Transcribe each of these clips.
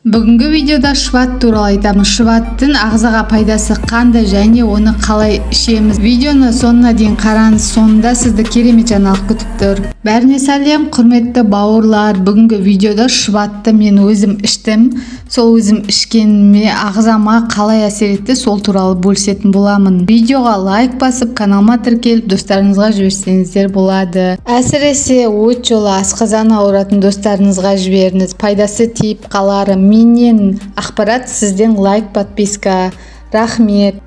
Бүгінгі видеода шыбат туралы айтамыз. Шыбаттың ағзаға пайдасы қандай және оны қалай ішеміз. Видеоны соңына дейін қараңыз, соңында сізді керемет жаңалық күтіп тұр. Бәріне сәлем, құрметті бауырлар. Бүгінгі видеода шыбатты мен өзім іштім. Сол өзім ішкеніме ағзама қалай әсер етті, сол туралы бөлісетін боламын. Видеоға лайк басып, каналыма тіркеліп, достарыңызға жіберсеңіздер болады. Әсіресе өт жолы асқазан ауыратын достарыңызға жіберіңіз. Пайдасы тиіп қалары. Менен ақпарат, сізден лайк, подписка. Рахмет.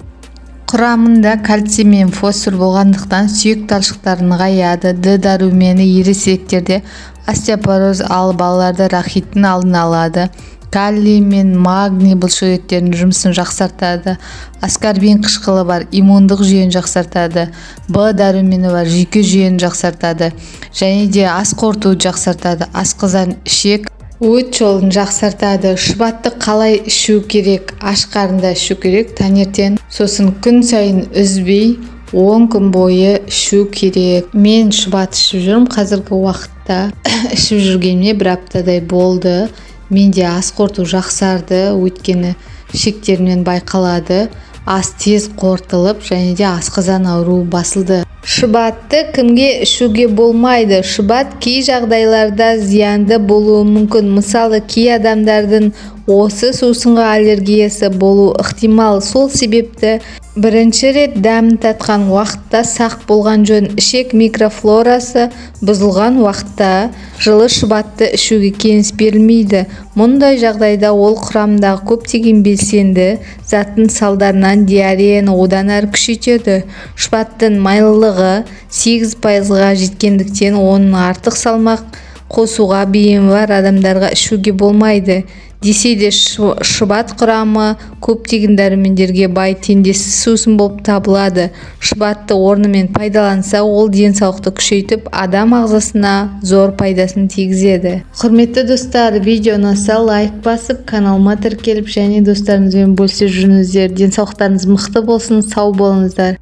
Құрамында кальций мен фосфор болғандықтан сүйек талшықтарын нығаяды. Д дәрумені ересектерде остеопороз, ал балаларда рахиттің алдын алады. Калий мен магний бұлшықеттердің жұмысын жақсартады. Аскорбин қышқылы бар, иммундық жүйені жақсартады. Б дәрумені бар, жүйке жүйені жақсартады. Және де ас қорытуды жақсартады. Асқазан, ішек, өт жолын жақсартады. Шыбатты қалай ішу керек? Аш қарында ішу керек, таңертең. Сосын күн сайын үзбей 10 күн бойы ішу керек. Мен шыбат ішіп жүрмін қазіргі уақытта. Ішіп жүргеніме бір аптадай болды. Менде ас қорыту жақсарды, өйткені ішектерімнен байқалады. Ас тез қорытылып, және де асқазан ауруы басылды. Шыбатты кімге ішуге болмайды? Шыбат кей жағдайларда зиянды болуы мүмкін. Мысалы, кей адамдардың осы сусынға аллергиясы болуы ықтимал. Сол себепті бірінші рет дәмін татқан уақытта сақ болған жөн. Ішек микрофлорасы бұзылған уақытта жылы шыбатты ішуге кеңес берілмейді. Мұндай жағдайда ол құрамдағы көптеген белсенді заттың салдарынан диареяны одан әрі күшейтеді. Шыбаттың майлылығы 8%-ға жеткендіктен оның артық салмақ қосуға бейімі бар адамдарға ішуге болмайды. Десе де шыбат құрамы көптеген дәрумендерге бай теңдессіз сусын болып табылады. Шыбатты орнымен пайдаланса, ол денсаулықты күшейтіп, адам ағзасына зор пайдасын тигізеді. Құрметті достар, видеоны ұнаса лайк басып, каналыма тіркеліп, және достарыңызбен бөлісіп жүріңіздер. Денсаулықтарыңыз мықты болсын, сау болыңыздар.